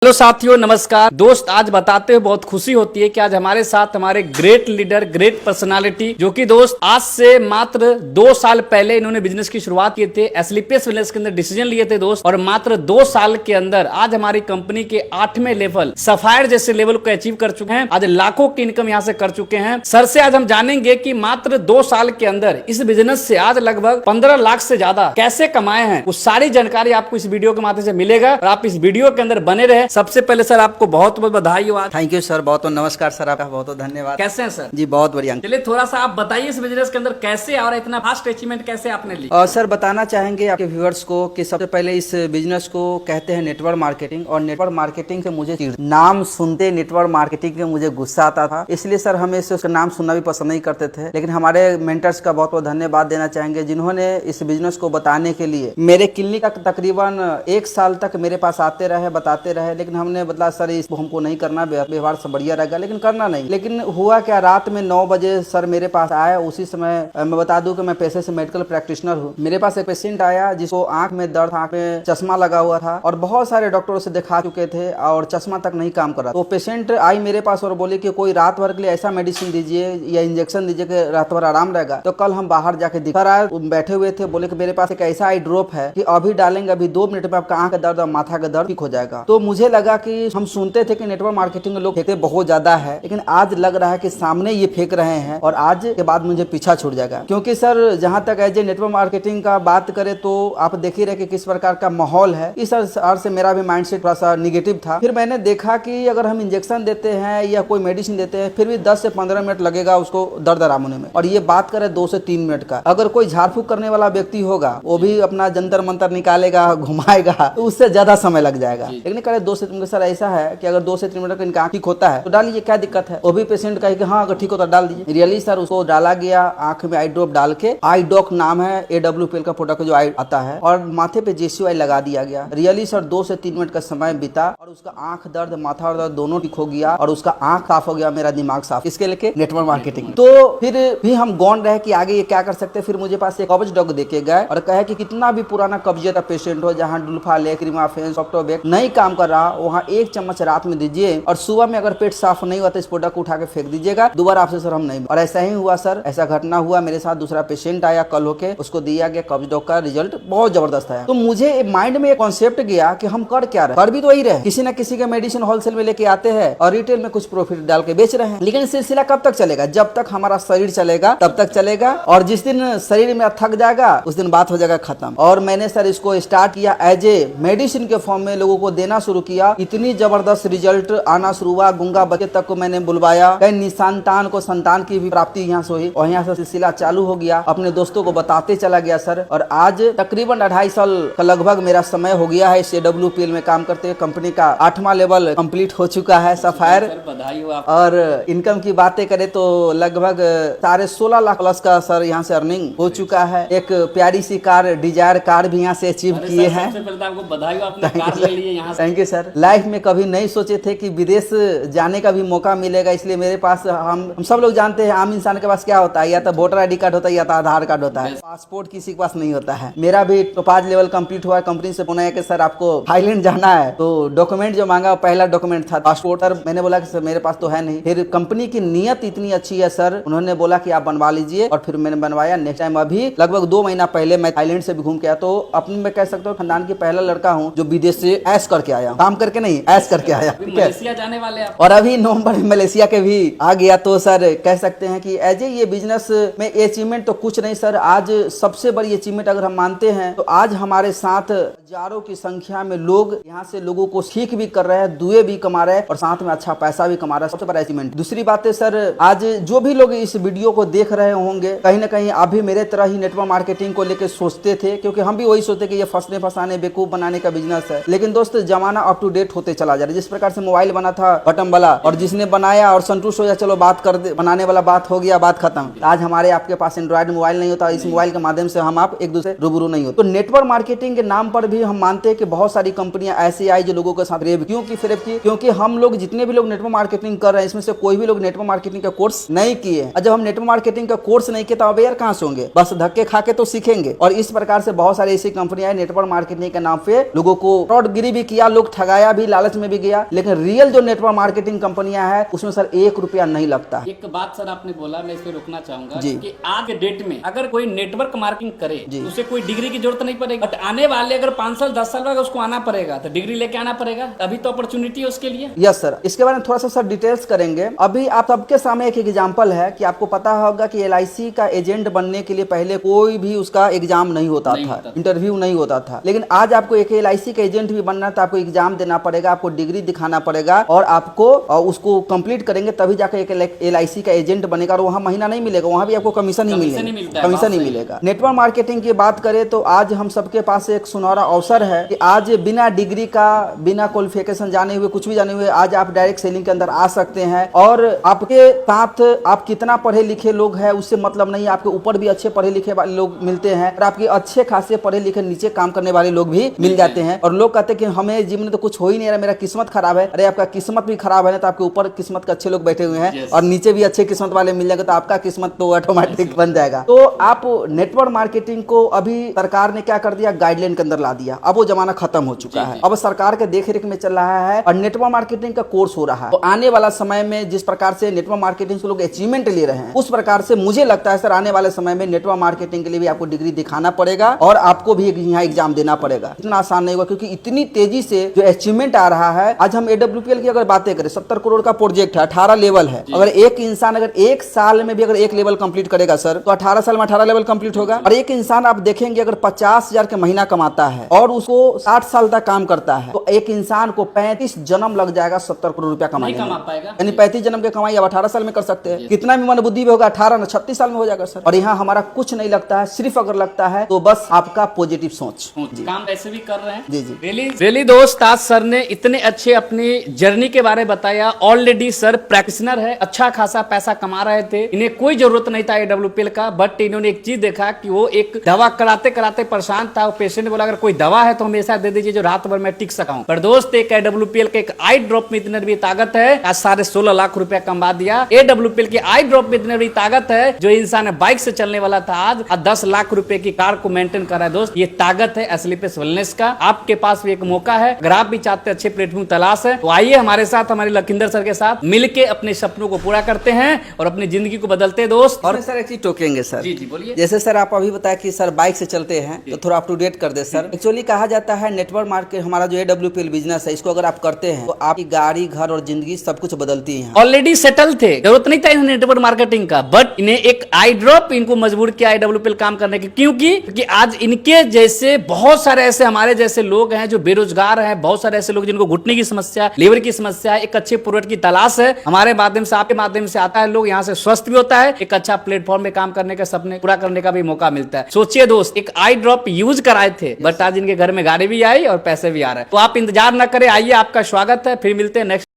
Hello साथियों, नमस्कार दोस्त। आज बताते हुए बहुत खुशी होती है कि आज हमारे साथ हमारे ग्रेट लीडर, ग्रेट पर्सनालिटी, जो कि दोस्त आज से मात्र 2 साल पहले इन्होंने बिजनेस की शुरुआत किए थे, एस्क्लेपियस वेलनेस के अंदर डिसीजन लिए थे दोस्त, और मात्र 2 साल के अंदर आज हमारी कंपनी के 8वें लेवल, सफायर जैसे लेवल को अचीव कर चुके हैं। आज लाखों की इनकम यहाँ से कर चुके हैं। सर से आज हम जानेंगे कि मात्र 2 साल के अंदर इस बिजनेस से आज लगभग 15 लाख से ज्यादा कैसे कमाए हैं, वो सारी जानकारी आपको इस वीडियो के माध्यम से मिलेगा और आप इस वीडियो के अंदर बने रहे। सबसे पहले सर आपको बहुत बहुत बधाई हो। थैंक यू सर, बहुत बहुत नमस्कार सर, आपका बहुत बहुत धन्यवाद। कैसे हैं सर? जी बहुत बढ़िया। चलिए थोड़ा सा आप बताइए इस बिजनेस के अंदर कैसे और इतना फास्ट अचीवमेंट कैसे आपने ली? और सर बताना चाहेंगे आपके व्यूअर्स को कि सबसे पहले इस बिजनेस को कहते हैं नेटवर्क मार्केटिंग, और नेटवर्क मार्केटिंग से मुझे नाम सुनते नेटवर्क मार्केटिंग में मुझे गुस्सा आता था, इसलिए सर हमें उसका नाम सुनना भी पसंद नहीं करते थे। लेकिन हमारे मेंटर्स का बहुत बहुत धन्यवाद देना चाहेंगे जिन्होंने इस बिजनेस को बताने के लिए मेरे क्लिनिक तक तकरीबन 1 साल तक मेरे पास आते रहे, बताते रहे। लेकिन हमने बदला सर इसको हमको नहीं करना, व्यवहार से बढ़िया रहेगा, लेकिन करना नहीं। लेकिन हुआ क्या, रात में 9 बजे सर मेरे पास आया। उसी समय मैं बता दूं कि मैं पेशे से मेडिकल प्रैक्टिशनर हूं। मेरे पास एक पेशेंट आया जिसको आंख में दर्द, आंख में चश्मा लगा हुआ था और बहुत सारे डॉक्टरों से दिखा चुके थे और चश्मा तक नहीं काम कर रहा। तो पेशेंट आई मेरे पास और बोली कि कोई रात भर के लिए ऐसा मेडिसिन दीजिए या इंजेक्शन दीजिए कि रात भर आराम रहेगा। तो कल हम बाहर जाके दिखा रहा है, बैठे हुए थे, बोले कि मेरे पास एक ऐसा आई ड्रॉप है कि अभी डालेंगे, अभी 2 मिनट में आपका आंख का दर्द और माथा का दर्द ठीक हो जाएगा। तो मुझे लगा कि हम सुनते थे कि नेटवर्क मार्केटिंग में लोग फेंकते बहुत ज्यादा है, लेकिन आज लग रहा है कि सामने ये फेंक रहे हैं और आज के बाद मुझे पीछा छूट जाएगा। क्योंकि सर जहां तक एज ए नेटवर्क मार्केटिंग का बात करें तो आप देख ही रहे कि किस प्रकार का माहौल है। इस अर्थ से मेरा भी माइंडसेट थोड़ा सा निगेटिव था। फिर मैंने देखा कि अगर हम इंजेक्शन देते हैं या कोई मेडिसिन देते हैं फिर भी 10 से 15 मिनट लगेगा उसको दर्द आराम होने में, और ये बात करें 2 से 3 मिनट का। अगर कोई झाड़ फूक करने वाला व्यक्ति होगा वो भी अपना जंतर मंतर निकालेगा, घुमाएगा, तो उससे ज्यादा समय लग जाएगा। लेकिन कह रहे 2 से 3 मिनट। सर ऐसा है कि अगर 2 से 3 मिनट का इनका ठीक होता है तो डालिए, क्या दिक्कत है। वो भी पेशेंट कहे कि हाँ अगर ठीक होता डाल दीजिए। रियली सर उसको डाला गया, आंख में आई ड्रॉप डाल के, आई डॉक नाम है AWPL का प्रोडक्ट जो आई आता है, और माथे पे JCOI लगा दिया गया। रियली सर 2 से 3 मिनट का समय बीता और उसका आंख दर्द, माथा दर्द दोनों ठीक हो गया और उसका आंख साफ हो गया, मेरा दिमाग साफ। इसके लेके नेटवर्क मार्केटिंग। तो फिर भी हम गौन रहे कि आगे ये क्या कर सकते हैं। फिर मुझे पास एक कब्ज डॉग देके गए और कहे कि कितना भी पुराना कब्जियत का पेशेंट हो, जहाँ डुल्फालेक, क्रीमाफेन, सॉफ्टोबेक नहीं काम कर रहा, वहाँ 1 चम्मच रात में दीजिए और सुबह में अगर पेट साफ नहीं हुआ तो इस प्रोडक्ट को उठा के फेंक दीजिएगा, दोबारा आपसे सर हम नहीं। और ऐसा ही हुआ सर, ऐसा घटना हुआ मेरे साथ। दूसरा पेशेंट आया कल होके, उसको दिया गया कब्ज डॉग का, रिजल्ट बहुत जबरदस्त है। तो मुझे माइंड में एक कॉन्सेप्ट गया कि हम कर क्या रहे, कर भी तो वही रहे, किसी न किसी के मेडिसिन होलसेल में लेके आते हैं और रिटेल में कुछ प्रॉफिट डाल के बेच रहे हैं। लेकिन सिलसिला कब तक चलेगा? जब तक हमारा शरीर चलेगा तब तक चलेगा, और जिस दिन शरीर में थक जाएगा उस दिन बात हो जाएगा खत्म। और मैंने सर इसको स्टार्ट किया एज ए मेडिसिन के फॉर्म में, लोगों को देना शुरू किया। इतनी जबरदस्त रिजल्ट आना शुरू हुआ, गुंगा बच्चे तक को मैंने बुलवाया, कई निसंतान को संतान की भी प्राप्ति यहाँ से हुई और यहाँ से सिलसिला चालू हो गया। अपने दोस्तों को बताते चला गया सर, और आज तकरीबन 2.5 साल का लगभग मेरा समय हो गया है इस AWPL में काम करते हुए। कंपनी का 8वां लेवल कंप्लीट हो चुका है सफायर। बधाई हो आप। और इनकम की बातें करें तो लगभग 16.5 लाख प्लस का सर यहाँ से अर्निंग हो चुका है। एक प्यारी सी कार, डिजायर कार भी यहाँ से अचीव किए हैं। सबसे पहले तो आपको बधाई हो, आपने कार ले ली है यहाँ से। Thank you sir. लाइफ में कभी नहीं सोचे थे कि विदेश जाने का भी मौका मिलेगा, इसलिए मेरे पास हम सब लोग जानते हैं आम इंसान के पास क्या होता है, या तो वोटर ID कार्ड होता है या तो आधार कार्ड होता है, पासपोर्ट किसी के पास नहीं होता है। मेरा भी तो 5 लेवल कंप्लीट हुआ है। कंपनी से फोन आया कि सर आपको थाईलैंड जाना है, तो डॉक्यूमेंट जो मांगा पहला डॉक्यूमेंट था पासपोर्ट। सर मैंने बोला कि सर मेरे पास तो है नहीं। फिर कंपनी की नीयत इतनी अच्छी है सर, उन्होंने बोला कि आप बनवा लीजिए, और फिर मैंने बनवाया। नेक्स्ट टाइम अभी लगभग 2 महीना पहले मैं थाईलैंड से भी घूम के आया। तो अपने में कह सकता हूँ खानदान की पहला लड़का हूँ जो विदेश से ऐश करके आया, काम करके नहीं, ऐश करके आया। मलेशिया जाने वाले आप। और अभी नवंबर में मलेशिया के भी आ गया। तो सर कह सकते हैं कि एज ए ये बिजनेस में अचीवमेंट तो कुछ नहीं सर, आज सबसे बड़ी अचीवमेंट अगर हम मानते हैं तो आज हमारे साथ हजारों की संख्या में लोग यहाँ से लोगों को सीख भी कर रहे हैं, दुए भी कमा रहे हैं और साथ में अच्छा पैसा भी कमा रहे हैं। सबसे बड़ा अचीवमेंट। दूसरी बात है सर, आज जो भी लोग इस वीडियो को देख रहे होंगे कहीं ना कहीं आप भी मेरे तरह ही नेटवर्क मार्केटिंग को लेकर सोचते थे, क्योंकि हम भी वही सोचते कि ये फंसने फंसाने बेवकूफ बनाने का बिजनेस है। लेकिन दोस्त जमाना अप टू डेट होते चला जा रहा है। जिस प्रकार से मोबाइल बना था बटन वाला, और जिसने बनाया और संतुष्ट हो जाए, चलो बात कर दे, बनाने वाला बात हो गया, बात खत्म। आज हमारे आपके पास एंड्रॉइड मोबाइल नहीं होता, इस मोबाइल के माध्यम से हम आप एक दूसरे रूबरू नहीं होते। तो नेटवर्क मार्केटिंग के नाम पर भी हम मानते हैं कि बहुत सारी कंपनियां ऐसी आई जो लोगों के साथ रेब की। क्योंकि हम लोग जितने भी लोग नेटवर्क मार्केटिंग कर रहे हैं इसमें से कोई भी लोग नेटवर्क मार्केटिंग का कोर्स नहीं किए। और जब हम नेटवर्क मार्केटिंग का कोर्स नहीं किए तो अब यार कहां से होंगे, बस धक्के खा के तो सीखेंगे। और इस प्रकार से बहुत सारी ऐसी कंपनियां नेटवर्क मार्केटिंग के नाम पे लोगों को फ्रॉडगिरी भी किया, लोग ठगा लगाया भी, लालच में भी गया, लेकिन रियल जो नेटवर्क मार्केटिंग कंपनियां हैं उसमें सर 1 रुपया नहीं लगता। एक बात सर आपने बोला, मैं इस पे रुकना चाहूंगा जी। कि आज के डेट में अगर कोई नेटवर्क मार्केटिंग करे जी। तो उसे कोई डिग्री की जरूरत नहीं पड़ेगी, बट आने वाले अगर 5 साल 10 साल बाद उसको आना पड़ेगा तो डिग्री लेके आना पड़ेगा, अभी तो अपॉर्चुनिटी है उसके लिए। यस सर, इसके बारे में थोड़ा सा सर डिटेल्स करेंगे। अभी आप सबके सामने एक एग्जांपल है कि आपको पता होगा कि LIC का एजेंट बनने के लिए पहले कोई भी उसका एग्जाम नहीं होता था, इंटरव्यू नहीं होता था, लेकिन आज आपको एक LIC का एजेंट भी बनना है तो आपको एग्जाम देना पड़ेगा, आपको डिग्री दिखाना पड़ेगा और आपको उसको कंप्लीट करेंगे तभी जाकर एक LIC का एजेंट बनेगा। और वहाँ महीना नहीं मिलेगा, वहाँ भी आपको कमीशन ही मिलेगा, कमीशन ही मिलेगा। नेटवर्क मार्केटिंग की बात करें तो आज हम सबके पास एक सुनहरा अवसर है कि आज बिना डिग्री का, बिना क्वालिफिकेशन जाने हुए, कुछ भी जाने हुए, आज आप डायरेक्ट सेलिंग के अंदर आ सकते हैं। और आपके साथ आप कितना पढ़े लिखे लोग हैं उससे मतलब नहीं, आपके ऊपर भी अच्छे पढ़े लिखे वाले लोग मिलते हैं और आपके अच्छे खासे पढ़े लिखे नीचे काम करने वाले लोग भी मिल जाते हैं। और लोग कहते हैं कि हमें जीवन में तो कुछ हो ही नहीं रहा, मेरा किस्मत खराब है। अरे आपका किस्मत भी खराब है ना, तो आपके ऊपर किस्मत के अच्छे लोग बैठे हुए हैं और नीचे भी अच्छे किस्मत वाले मिल जाएंगे, तो आपका किस्मत तो ऑटोमेटिक बन जाएगा। तो आप नेटवर्क मार्केटिंग को अभी सरकार ने क्या कर दिया, गाइडलाइन के अंदर ला दिया। अब वो जमाना खत्म हो चुका है, अब सरकार के देख रेख में चल रहा है और नेटवर्क मार्केटिंग का कोर्स हो रहा है। तो आने वाला समय में जिस प्रकार से नेटवर्क मार्केटिंग से लोग अचीवमेंट ले रहे हैं, उस प्रकार से मुझे लगता है सर आने वाले समय में नेटवर्क मार्केटिंग के लिए भी आपको डिग्री दिखाना पड़ेगा और आपको भी यहाँ एग्जाम देना पड़ेगा। इतना आसान नहीं होगा क्योंकि इतनी तेजी से जो अचीवमेंट आ रहा है। आज हम AWPL की अगर बातें करें, 70 करोड़ का प्रोजेक्ट है, 18 लेवल है। अगर एक इंसान अगर 1 साल में भी अगर 1 लेवल कंप्लीट करेगा सर, तो 18 साल में 18 लेवल कंप्लीट होगा। और एक इंसान आप देखेंगे अगर 50,000 के महीना कमाता है और उसको 60 साल तक काम करता है, तो एक इंसान को 35 जन्म लग जाएगा 70 करोड़ रुपया कमाने में। यानी 35 जन्म के कमाई अब 18 साल में कर सकते हैं। कितना भी मन बुद्धि भी होगा, 18 न 36 साल में हो जाएगा सर। और यहाँ हमारा कुछ नहीं लगता है, सिर्फ अगर लगता है तो बस आपका पॉजिटिव सोच। काम ऐसे भी कर रहे हैं। जी जी रियली दोस्त, आज सर ने इतने अच्छे अपनी जर्नी के बारे में बताया। ऑलरेडी सर प्रैक्टिशनर है, अच्छा खासा पैसा कमा रहे थे, इन्हें कोई जरूरत नहीं था AWPL का, बट इन्होंने एक चीज देखा कि वो एक दवा कराते कराते परेशान था। पेशेंट ने बोला अगर कोई दवा है तो हमेशा दे दीजिए जो रात भर मैं टिक सका हूं। पर दोस्त एक AWPL के एक आई ड्रॉप में इतनी भी ताकत है, आज 16.5 लाख रुपया कमा दिया। AWPL की आई ड्रॉप में इतनी बड़ी ताकत है, जो इंसान बाइक से चलने वाला था आज 10 लाख रुपए की कार को मेंटेन कर रहा है। दोस्त ये ताकत है एस्लीपियस वेलनेस का। आपके पास भी एक मौका है, अगर आप भी चाहते हैं अच्छे प्लेटफॉर्म तलाश है तो आइए हमारे साथ, हमारे लखिंदर सर के साथ मिलके अपने सपनों को पूरा करते हैं और अपनी जिंदगी को बदलते हैं दोस्त। और सर एक चीज टोकेंगे सर। जी जी बोलिए। जैसे सर आप अभी बताया कि सर बाइक से चलते हैं, तो थोड़ा अप टू डेट कर दे सर। एक्चुअली कहा जाता है नेटवर्क मार्केट, हमारा जो AWPL बिजनेस है, इसको अगर आप करते हैं तो आपकी गाड़ी, घर और जिंदगी सब कुछ बदलती है। ऑलरेडी सेटल थे, जरूरत नहीं था इन्हें नेटवर्क मार्केटिंग का, बट इन्हें एक आई ड्रॉप इनको मजबूर किया AWPL काम करने की। क्योंकि आज इनके जैसे बहुत सारे ऐसे हमारे जैसे लोग हैं जो बेरोजगार हैं, बहुत सारे ऐसे लोग जिनको घुटने की समस्या, लीवर की समस्या, एक अच्छे प्रोडक्ट की तलाश है। हमारे माध्यम से, आपके माध्यम से आता है, लोग यहाँ से स्वस्थ भी होता है, एक अच्छा प्लेटफॉर्म में काम करने का, सपने पूरा करने का भी मौका मिलता है। सोचिए दोस्त, एक आई ड्रॉप यूज कराए थे, बट आज इनके घर में गाड़ी भी आई और पैसे भी आ रहे हैं। तो आप इंतजार न करें, आइए, आपका स्वागत है। फिर मिलते हैं नेक्स्ट